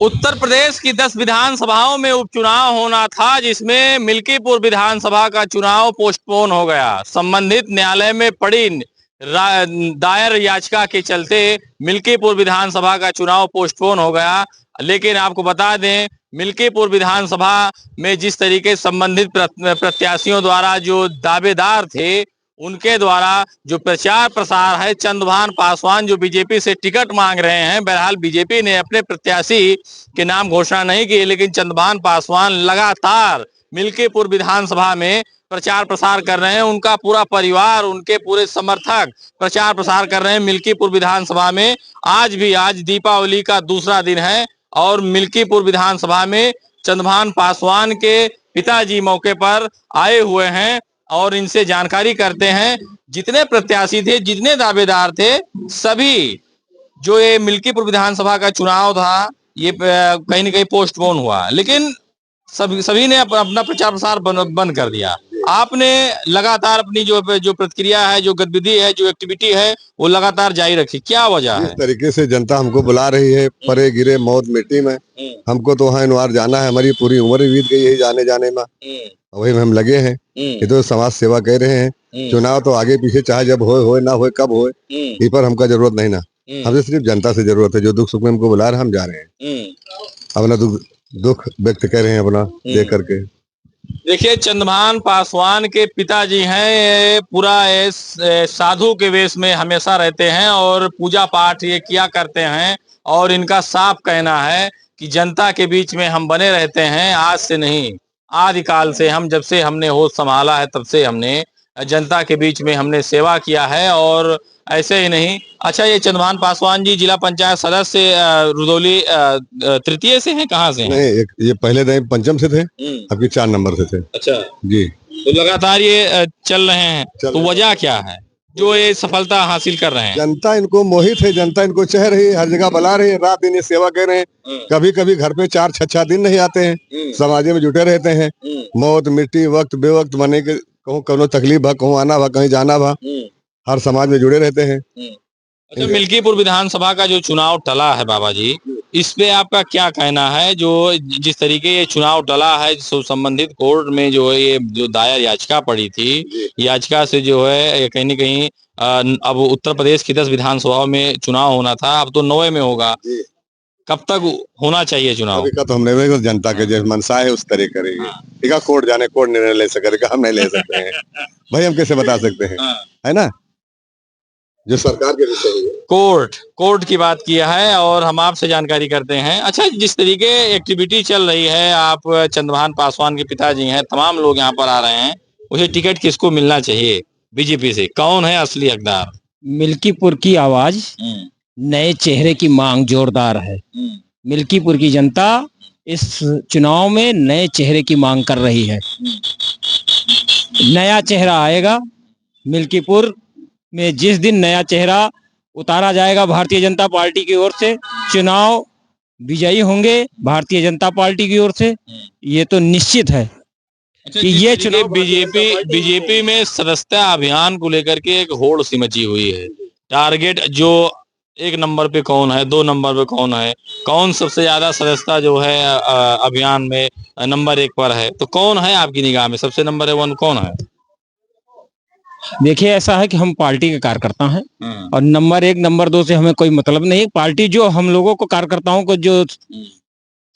उत्तर प्रदेश की 10 विधानसभाओं में उपचुनाव होना था, जिसमें मिल्कीपुर विधानसभा का चुनाव पोस्टपोन हो गया। संबंधित न्यायालय में पड़ी दायर याचिका के चलते मिल्कीपुर विधानसभा का चुनाव पोस्टपोन हो गया। लेकिन आपको बता दें, मिल्कीपुर विधानसभा में जिस तरीके संबंधित प्रत्याशियों द्वारा जो दावेदार थे, उनके द्वारा जो प्रचार प्रसार है, चंद्रभान पासवान जो बीजेपी से टिकट मांग रहे हैं। बहरहाल बीजेपी ने अपने प्रत्याशी के नाम घोषणा नहीं की, लेकिन चंद्रभान पासवान लगातार मिल्कीपुर विधानसभा में प्रचार प्रसार कर रहे हैं। उनका पूरा परिवार, उनके पूरे समर्थक प्रचार प्रसार कर रहे हैं मिल्कीपुर विधानसभा में। आज दीपावली का दूसरा दिन है और मिल्कीपुर विधानसभा में चंद्रभान पासवान के पिताजी मौके पर आए हुए हैं और इनसे जानकारी करते हैं। जितने प्रत्याशी थे, जितने दावेदार थे, सभी जो ये मिल्कीपुर विधानसभा का चुनाव था, ये कहीं न कहीं पोस्टपोन हुआ, लेकिन सभी ने अपना प्रचार प्रसार बंद कर दिया। आपने लगातार अपनी जो प्रतिक्रिया है, जो गतिविधि है, जो एक्टिविटी है, वो लगातार जारी रखी। क्या वजह है? इस तरीके से जनता हमको बुला रही है, परे गिरे मौत मिट्टी में। हमको तो वहाँ इनवार जाना है, हमारी पूरी उम्र बीत गई है जाने जाने में। वही में हम लगे हैं, ये तो समाज सेवा कह रहे हैं। चुनाव तो आगे पीछे चाहे जब होए ना होए, कब होए, इस पर हमका जरूरत नहीं ना। हमसे सिर्फ जनता से जरूरत है, जो दुख सुख में हमको बुला रहे, हम जा रहे हैं, अपना दुख व्यक्त कर रहे हैं अपना दे करके। देखिए, चंद्रभान पासवान के पिताजी हैं, ये पूरा साधु के वेश में हमेशा रहते हैं और पूजा पाठ ये किया करते हैं। और इनका साफ कहना है कि जनता के बीच में हम बने रहते हैं, आज से नहीं, आदिकाल से। हम जब से हमने होश संभाला है, तब से हमने जनता के बीच में हमने सेवा किया है। और ऐसे ही नहीं। अच्छा, ये चंद्रभान पासवान जी जिला पंचायत सदस्य रुदौली तृतीय से हैं, कहाँ से हैं? नहीं, ये पहले पंचम से थे, अभी 4 नंबर से थे। अच्छा जी, तो लगातार ये चल रहे हैं, तो वजह क्या है जो ये सफलता हासिल कर रहे हैं? जनता इनको मोहित है, जनता इनको चाह रही है, हर जगह बुला रही है, रात दिन ये सेवा कर रहे हैं। कभी कभी घर पे 4-6 दिन नहीं आते हैं, समाज में जुटे रहते हैं। मौत मिट्टी वक्त बेवक्त बने के कहूँ कौनो तकलीफ भा, कहूँ आना भा, कहीं जाना भा, हर समाज में जुड़े रहते हैं। अच्छा, मिल्कीपुर विधानसभा का जो चुनाव टला है बाबा जी, इस पे आपका क्या कहना है? जो जिस तरीके ये चुनाव टला है, संबंधित कोर्ट में जो है ये जो दायर याचिका पड़ी थी, याचिका से जो है कहीं न कहीं अब उत्तर प्रदेश की 10 विधानसभाओं में चुनाव होना था, अब तो 9 में होगा। कब तक होना चाहिए चुनाव? अभी का तो हमने जनता के जैसे मनसा है उस तरह करेंगे। ठीक है, कोर्ट जाने, कोर्ट निर्णय ले सकेगा, हम नहीं ले सकते हैं भाई, हम कैसे बता सकते हैं, है ना, जो सरकार के विषय है। कोर्ट की बात किया है और हम आपसे जानकारी करते हैं। अच्छा, जिस तरीके एक्टिविटी चल रही है, आप चंद्रभान पासवान के पिताजी हैं, तमाम लोग यहाँ पर आ रहे हैं, उसे टिकट किसको मिलना चाहिए बीजेपी से? कौन है असली हकदार? मिल्कीपुर की आवाज, नए चेहरे की मांग जोरदार है। मिल्कीपुर की जनता इस चुनाव में नए चेहरे की मांग कर रही है। नया चेहरा आएगा मिल्कीपुर में, जिस दिन नया चेहरा उतारा जाएगा भारतीय जनता पार्टी की ओर से, चुनाव विजयी होंगे भारतीय जनता पार्टी की ओर से, ये तो निश्चित है। कि ये चुनाव बीजेपी में सदस्यता अभियान को लेकर के एक होड़ सी मची हुई है। टारगेट जो 1 नंबर पे कौन है, 2 नंबर पे कौन है, कौन सबसे ज्यादा सदस्यता जो है अभियान में नंबर 1 पर है, तो कौन है आपकी निगाह में सबसे नंबर 1 कौन है? देखिए, ऐसा है कि हम पार्टी के कार्यकर्ता हैं और नंबर 1 नंबर 2 से हमें कोई मतलब नहीं। पार्टी जो हम लोगों को, कार्यकर्ताओं को जो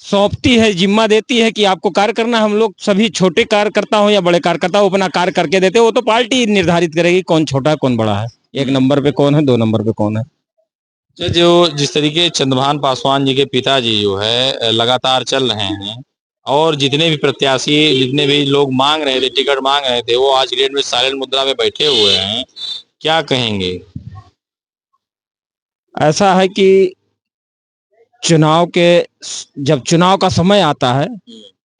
सौंपती है, जिम्मा देती है कि आपको कार्य करना, हम लोग सभी छोटे कार्यकर्ता हो या बड़े कार्यकर्ता हो, अपना कार्य करके देते, वो तो पार्टी निर्धारित करेगी कौन छोटा है कौन बड़ा है, 1 नंबर पे कौन है, 2 नंबर पे कौन है। जो जिस तरीके चंद्रभान पासवान जी के पिताजी जो है लगातार चल रहे हैं और जितने भी प्रत्याशी, जितने भी लोग मांग रहे थे, टिकट मांग रहे थे, वो आज की डेट में साइलेंट मुद्रा में बैठे हुए हैं, क्या कहेंगे? ऐसा है कि जब चुनाव का समय आता है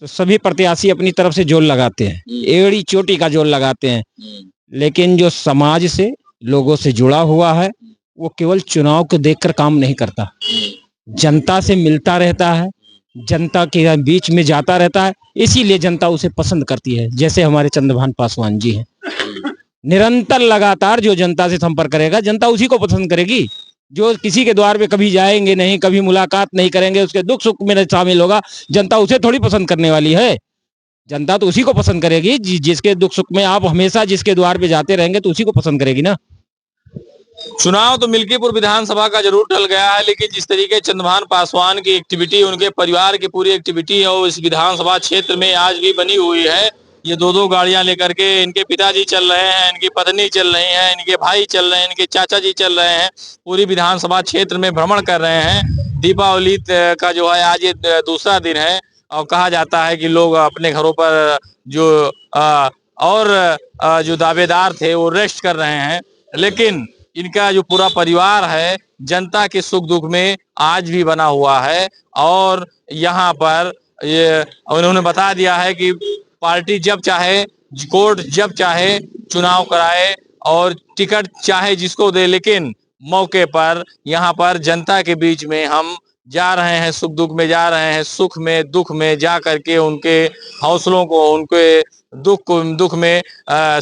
तो सभी प्रत्याशी अपनी तरफ से जोर लगाते हैं, एड़ी चोटी का जोर लगाते हैं, लेकिन जो समाज से, लोगों से जुड़ा हुआ है, वो केवल चुनाव को देखकर काम नहीं करता, जनता से मिलता रहता है, जनता के बीच में जाता रहता है, इसीलिए जनता उसे पसंद करती है। जैसे हमारे चंद्रभान पासवान जी हैं, निरंतर लगातार जो जनता से संपर्क करेगा, जनता उसी को पसंद करेगी। जो किसी के द्वार पे कभी जाएंगे नहीं, कभी मुलाकात नहीं करेंगे, उसके दुख सुख में नहीं शामिल होगा, जनता उसे थोड़ी पसंद करने वाली है। जनता तो उसी को पसंद करेगी जिसके दुख सुख में आप हमेशा जिसके द्वार पे जाते रहेंगे तो उसी को पसंद करेगी ना। चुनाव तो मिल्कीपुर विधानसभा का जरूर टल गया है, लेकिन जिस तरीके चंद्रभान पासवान की एक्टिविटी, उनके परिवार की पूरी एक्टिविटी है वो इस विधानसभा क्षेत्र में आज भी बनी हुई है। ये दो गाड़ियां लेकर के इनके पिताजी चल रहे हैं, इनकी पत्नी चल रही है, इनके भाई चल रहे हैं, इनके चाचा जी चल रहे हैं, पूरी विधानसभा क्षेत्र में भ्रमण कर रहे हैं। दीपावली का जो है आज ये दूसरा दिन है और कहा जाता है कि लोग अपने घरों पर जो जो दावेदार थे वो रेस्ट कर रहे हैं, लेकिन इनका जो पूरा परिवार है जनता के सुख दुख में आज भी बना हुआ है। और यहाँ पर ये उन्होंने बता दिया है कि पार्टी जब चाहे, कोर्ट जब चाहे चुनाव कराए और टिकट चाहे जिसको दे, लेकिन मौके पर यहाँ पर जनता के बीच में हम जा रहे हैं, सुख दुख में जा रहे हैं, सुख में दुख में जा करके उनके हौसलों को, उनके दुख में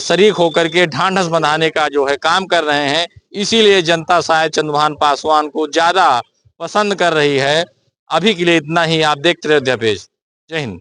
शरीक होकर के ढांढस बंधाने का जो है काम कर रहे हैं। इसीलिए जनता शायद चंद्रभान पासवान को ज्यादा पसंद कर रही है। अभी के लिए इतना ही। आप देखते रहे अध्यापेश। जय हिंद।